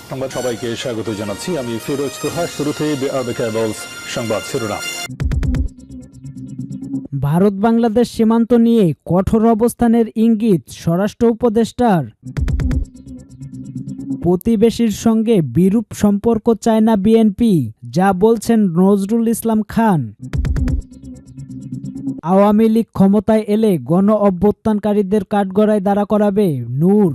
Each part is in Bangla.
সংবাদ সবাইকে স্বাগত জানাচ্ছি। আমি ফিরোজ তোহা। শুরুতেই সংবাদ শিরোনাম। ভারত বাংলাদেশ সীমান্ত নিয়ে কঠোর অবস্থানের ইঙ্গিত স্বরাষ্ট্র উপদেষ্টার। প্রতিবেশীর সঙ্গে বিরূপ সম্পর্ক চায় না বিএনপি, যা বলছেন নজরুল ইসলাম খান। আওয়ামী লীগ ক্ষমতায় এলে গণ অভ্যুত্থানকারীদের কাঠগড়ায় দাঁড়া করাবে নূর।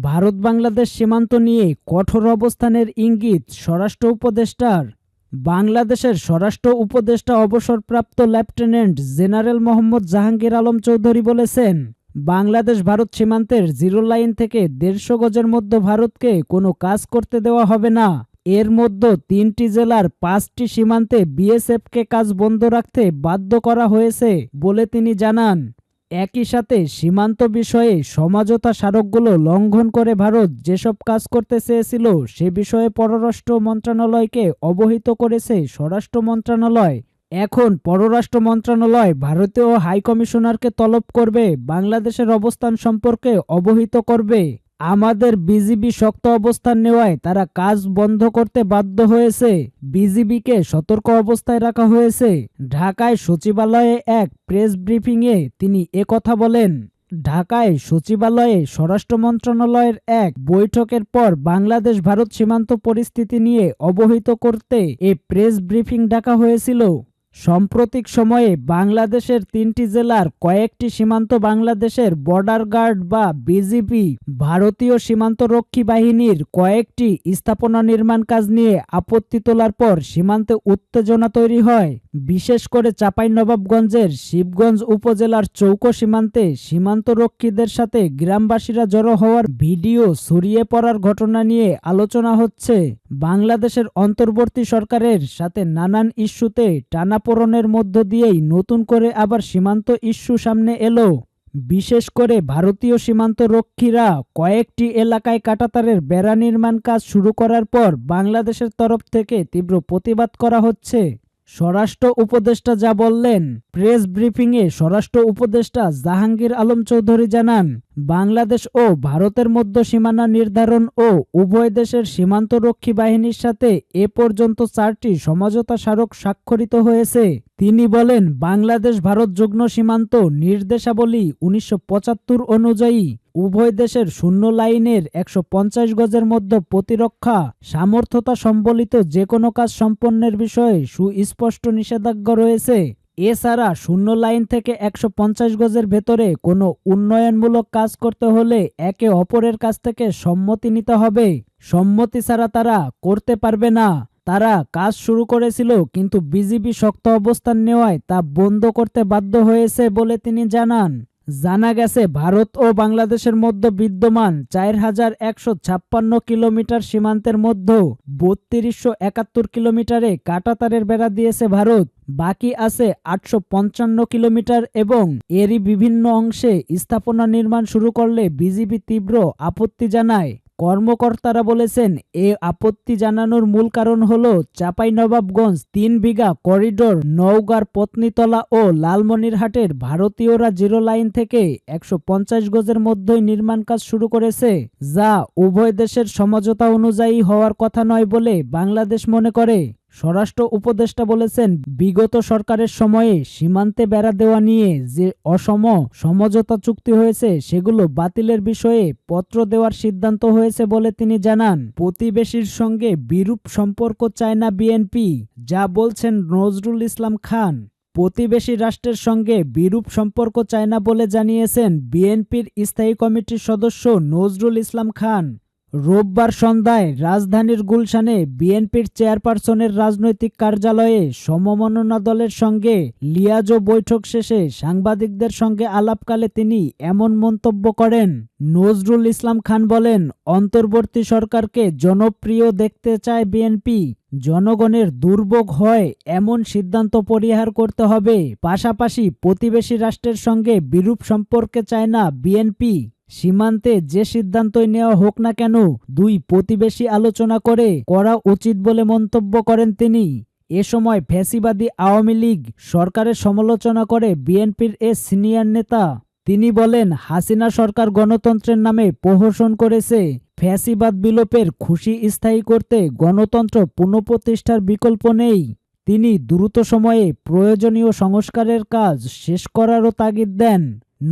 ভারত বাংলাদেশ সীমান্ত নিয়ে কঠোর অবস্থানের ইঙ্গিত স্বরাষ্ট্র উপদেষ্টার। বাংলাদেশের স্বরাষ্ট্র উপদেষ্টা অবসরপ্রাপ্ত লেফটেন্যান্ট জেনারেল মোহাম্মদ জাহাঙ্গীর আলম চৌধুরী বলেছেন, বাংলাদেশ ভারত সীমান্তের জিরো লাইন থেকে 150 গজের মধ্যে ভারতকে কোনো কাজ করতে দেওয়া হবে না। এর মধ্যে 3টি জেলার 5টি সীমান্তে বিএসএফকে কাজ বন্ধ রাখতে বাধ্য করা হয়েছে বলে তিনি জানান। একই সাথে সীমান্ত বিষয়ে সমঝোতা স্মারকগুলো লঙ্ঘন করে ভারত যেসব কাজ করতে চেয়েছিল সে বিষয়ে পররাষ্ট্র মন্ত্রণালয়কে অবহিত করেছে স্বরাষ্ট্র মন্ত্রণালয়। এখন পররাষ্ট্র মন্ত্রণালয় ভারতীয় হাইকমিশনারকে তলব করবে, বাংলাদেশের অবস্থান সম্পর্কে অবহিত করবে। আমাদের বিজিবি শক্ত অবস্থান নেওয়ায় তারা কাজ বন্ধ করতে বাধ্য হয়েছে। বিজিবিকে সতর্ক অবস্থায় রাখা হয়েছে। ঢাকায় সচিবালয়ে এক প্রেস ব্রিফিংয়ে তিনি একথা বলেন। ঢাকায় সচিবালয়ে স্বরাষ্ট্র মন্ত্রণালয়ের এক বৈঠকের পর বাংলাদেশ ভারত সীমান্ত পরিস্থিতি নিয়ে অবহিত করতে এ প্রেস ব্রিফিং ডাকা হয়েছিল। সাম্প্রতিক সময়ে বাংলাদেশের 3টি জেলার কয়েকটি সীমান্ত বাংলাদেশের বর্ডার গার্ড বা বিজিবি ভারতীয় সীমান্তরক্ষী বাহিনীর কয়েকটি স্থাপনা নির্মাণ কাজ নিয়ে আপত্তি তোলার পর সীমান্তে উত্তেজনা তৈরি হয়। বিশেষ করে চাঁপাইনবাবগঞ্জের শিবগঞ্জ উপজেলার চৌকো সীমান্তে সীমান্তরক্ষীদের সাথে গ্রামবাসীরা জড়ো হওয়ার ভিডিও ছড়িয়ে পড়ার ঘটনা নিয়ে আলোচনা হচ্ছে। বাংলাদেশের অন্তর্বর্তী সরকারের সাথে নানান ইস্যুতে টানাপোড়েনের মধ্য দিয়েই নতুন করে আবার সীমান্ত ইস্যু সামনে এলো। বিশেষ করে ভারতীয় সীমান্ত রক্ষীরা কয়েকটি এলাকায় কাঁটাতারের বেড়া নির্মাণ কাজ শুরু করার পর বাংলাদেশের তরফ থেকে তীব্র প্রতিবাদ করা হচ্ছে। স্বরাষ্ট্র উপদেষ্টা যা বললেন, প্রেস ব্রিফিংয়ে স্বরাষ্ট্র উপদেষ্টা জাহাঙ্গীর আলম চৌধুরী জানান, বাংলাদেশ ও ভারতের মধ্যে সীমানা নির্ধারণ ও উভয় দেশের সীমান্তরক্ষী বাহিনীর সাথে এ পর্যন্ত 4টি সমঝোতা স্মারক স্বাক্ষরিত হয়েছে। তিনি বলেন, বাংলাদেশ ভারত যুগ্ম সীমান্ত নির্দেশাবলী 1975 অনুযায়ী উভয় দেশের শূন্য লাইনের 150 গজের মধ্যে প্রতিরক্ষা সামর্থ্যতা সম্বলিত যে কোনো কাজ সম্পন্নের বিষয়ে সুস্পষ্ট নিষেধাজ্ঞা রয়েছে। এছাড়া শূন্য লাইন থেকে 150 গজের ভেতরে কোনো উন্নয়নমূলক কাজ করতে হলে একে অপরের কাছ থেকে সম্মতি নিতে হবে। সম্মতি ছাড়া তারা করতে পারবে না। তারা কাজ শুরু করেছিল, কিন্তু বিজিবি শক্ত অবস্থান নেওয়ায় তা বন্ধ করতে বাধ্য হয়েছে বলে তিনি জানান। জানা গেছে, ভারত ও বাংলাদেশের মধ্যে বিদ্যমান 4156 কিলোমিটার সীমান্তের মধ্যে 3271 কিলোমিটারে কাঁটাতারের বেড়া দিয়েছে ভারত। বাকি আছে 855 কিলোমিটার এবং এরই বিভিন্ন অংশে স্থাপনা নির্মাণ শুরু করলে বিজিবি তীব্র আপত্তি জানায়। কর্মকর্তারা বলেছেন, এ আপত্তি জানানোর মূল কারণ হল চাঁপাইনবাবগঞ্জ 3 বিঘা করিডোর, নওগাঁর পত্নীতলা ও লালমনিরহাটের ভারতীয়রা জিরো লাইন থেকে 150 গজের মধ্যেই নির্মাণ কাজ শুরু করেছে, যা উভয় দেশের সমঝোতা অনুযায়ী হওয়ার কথা নয় বলে বাংলাদেশ মনে করে। স্বরাষ্ট্র উপদেষ্টা বলেছেন, বিগত সরকারের সময়ে সীমান্তে বেড়া দেওয়া নিয়ে যে সমঝোতা চুক্তি হয়েছে সেগুলো বাতিলের বিষয়ে পত্র দেওয়ার সিদ্ধান্ত হয়েছে বলে তিনি জানান। প্রতিবেশীর সঙ্গে বিরূপ সম্পর্ক চায় না বিএনপি, যা বলছেন নজরুল ইসলাম খান। প্রতিবেশী রাষ্ট্রের সঙ্গে বিরূপ সম্পর্ক চায় না বলে জানিয়েছেন বিএনপির স্থায়ী কমিটির সদস্য নজরুল ইসলাম খান। রোববার সন্ধ্যায় রাজধানীর গুলশানে বিএনপির চেয়ারপারসনের রাজনৈতিক কার্যালয়ে সমমননা দলের সঙ্গে লিয়াজো বৈঠক শেষে সাংবাদিকদের সঙ্গে আলাপকালে তিনি এমন মন্তব্য করেন। নজরুল ইসলাম খান বলেন, অন্তর্বর্তী সরকারকে জনপ্রিয় দেখতে চায় বিএনপি। জনগণের দুর্ভোগ হয় এমন সিদ্ধান্ত পরিহার করতে হবে। পাশাপাশি প্রতিবেশী রাষ্ট্রের সঙ্গে বিরূপ সম্পর্কে চায় না বিএনপি। সীমান্তে যে সিদ্ধান্তই নেওয়া হোক না কেন, দুই প্রতিবেশী আলোচনা করে করা উচিত বলে মন্তব্য করেন তিনি। এ সময় ফ্যাসিবাদী আওয়ামী লীগ সরকারের সমালোচনা করে বিএনপির এ সিনিয়র নেতা। তিনি বলেন, হাসিনা সরকার গণতন্ত্রের নামে প্রহসন করেছে। ফ্যাসিবাদ বিলোপের খুশি স্থায়ী করতে গণতন্ত্র পুনঃপ্রতিষ্ঠার বিকল্প নেই। তিনি দ্রুত সময়ে প্রয়োজনীয় সংস্কারের কাজ শেষ করারও তাগিদ দেন।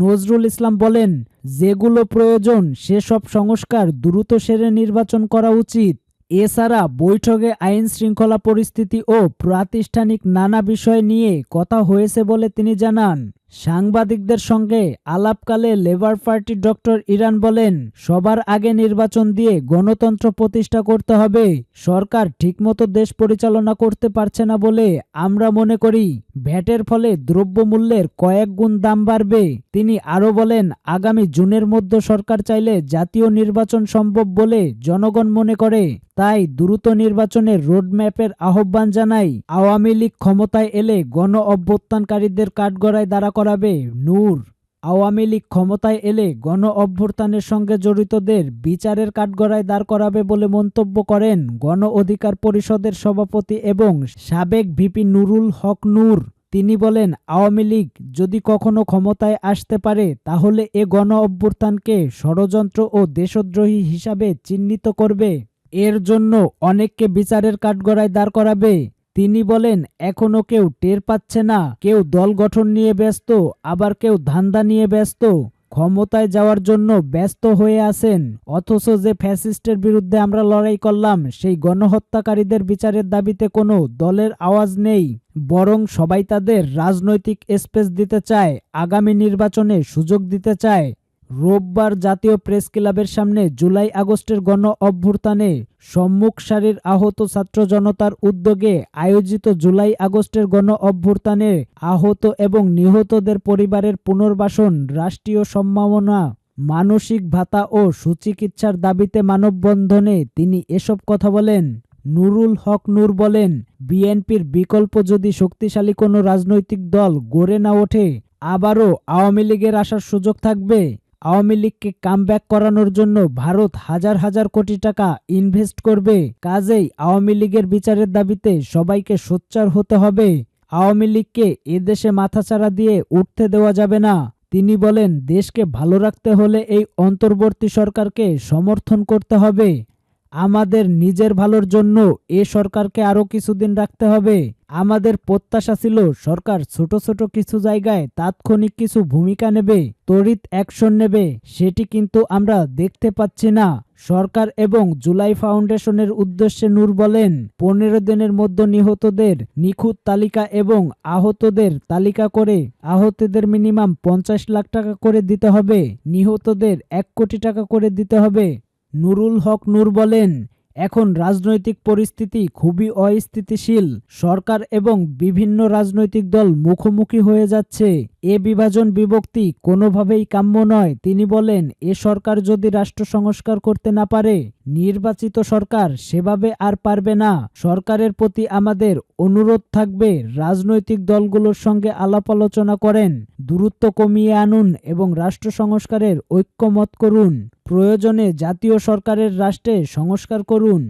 নজরুল ইসলাম বলেন, যেগুলো প্রয়োজন সেসব সংস্কার দ্রুত সেরে নির্বাচন করা উচিত। এছাড়া বৈঠকে আইন শৃঙ্খলা পরিস্থিতি ও প্রাতিষ্ঠানিক নানা বিষয় নিয়ে কথা হয়েছে বলে তিনি জানান। সাংবাদিকদের সঙ্গে আলাপকালে লেবার পার্টির ডক্টর ইরান বলেন, সবার আগে নির্বাচন দিয়ে গণতন্ত্র প্রতিষ্ঠা করতে হবে। সরকার ঠিকমতো দেশ পরিচালনা করতে পারছে না বলে আমরা মনে করি। ভ্যাটের ফলে দ্রব্যমূল্যের কয়েক গুণ দাম বাড়বে। তিনি আরও বলেন, আগামী জুনের মধ্যে সরকার চাইলে জাতীয় নির্বাচন সম্ভব বলে জনগণ মনে করে। তাই দ্রুত নির্বাচনের রোডম্যাপের আহ্বান জানাই। আওয়ামী লীগ ক্ষমতায় এলে গণ অভ্যুত্থানকারীদের কাঠগড়ায় দাঁড়া করাবে। নূর। আওয়ামী লীগ ক্ষমতায় এলে গণ অভ্যুত্থানের সঙ্গে জড়িতদের বিচারের কাঠগড়ায় দাঁড় করাবে বলে মন্তব্য করেন গণ অধিকার পরিষদের সভাপতি এবং সাবেক ভিপি নুরুল হক নূর। তিনি বলেন, আওয়ামী লীগ যদি কখনো ক্ষমতায় আসতে পারে তাহলে এ গণ অভ্যুত্থানকে ষড়যন্ত্র ও দেশদ্রোহী হিসাবে চিহ্নিত করবে। এর জন্য অনেককে বিচারের কাঠগড়ায় দাঁড় করাবে। তিনি বলেন, এখনো কেউ টের পাচ্ছে না। কেউ দল গঠন নিয়ে ব্যস্ত, আবার কেউ ধান্দা নিয়ে ব্যস্ত, ক্ষমতায় যাওয়ার জন্য ব্যস্ত হয়ে আছেন। অথচ যে ফ্যাসিস্টের বিরুদ্ধে আমরা লড়াই করলাম সেই গণহত্যাকারীদের বিচারের দাবিতে কোনো দলের আওয়াজ নেই। বরং সবাই তাদের রাজনৈতিক স্পেস দিতে চায়, আগামী নির্বাচনে সুযোগ দিতে চায়। রোববার জাতীয় প্রেস ক্লাবের সামনে জুলাই আগস্টের গণ অভ্যুত্থানে সম্মুখ সারির আহত ছাত্র জনতার উদ্যোগে আয়োজিত জুলাই আগস্টের গণ অভ্যুত্থানে আহত এবং নিহতদের পরিবারের পুনর্বাসন, রাষ্ট্রীয় সম্মাননা, মানসিক ভাতা ও সুচিকিৎসার দাবিতে মানববন্ধনে তিনি এসব কথা বলেন। নুরুল হক নূর বলেন, বিএনপির বিকল্প যদি শক্তিশালী কোনো রাজনৈতিক দল গড়ে না ওঠে, আবারও আওয়ামী লীগের আসার সুযোগ থাকবে। আওয়ামী লীগকে কামব্যাক করানোর জন্য ভারত হাজার হাজার কোটি টাকা ইনভেস্ট করবে। কাজেই আওয়ামী লীগের বিচারের দাবিতে সবাইকে সোচ্চার হতে হবে। আওয়ামী লীগকে এদেশে মাথাচাড়া দিয়ে উঠতে দেওয়া যাবে না। তিনি বলেন, দেশকে ভালো রাখতে হলে এই অন্তর্বর্তী সরকারকে সমর্থন করতে হবে। আমাদের নিজের ভালোর জন্য এ সরকারকে আরও কিছুদিন রাখতে হবে। আমাদের প্রত্যাশা ছিল সরকার ছোট ছোট কিছু জায়গায় তাৎক্ষণিক কিছু ভূমিকা নেবে, তড়িৎ অ্যাকশন নেবে। সেটি কিন্তু আমরা দেখতে পাচ্ছি না। সরকার এবং জুলাই ফাউন্ডেশনের উদ্দেশ্যে নূর বলেন, 15 দিনের মধ্যে নিহতদের নিখুঁত তালিকা এবং আহতদের তালিকা করে আহতদের মিনিমাম 50 লাখ টাকা করে দিতে হবে, নিহতদের 1 কোটি টাকা করে দিতে হবে। নুরুল হক নূর বলেন, এখন রাজনৈতিক পরিস্থিতি খুবই অস্থিতিশীল। সরকার এবং বিভিন্ন রাজনৈতিক দল মুখোমুখি হয়ে যাচ্ছে। এ বিভাজন বিভক্তি কোনোভাবেই কাম্য নয়। তিনি বলেন, এ সরকার যদি রাষ্ট্র সংস্কার করতে না পারে, নির্বাচিত সরকার সেভাবে আর পারবে না। সরকারের প্রতি আমাদের অনুরোধ থাকবে, রাজনৈতিক দলগুলোর সঙ্গে আলাপ আলোচনা করেন, দূরত্ব কমিয়ে আনুন এবং রাষ্ট্র সংস্কারের ঐক্যমত করুন। প্রয়োজনে জাতীয় সরকারের রাষ্ট্রে সংস্কার করুন।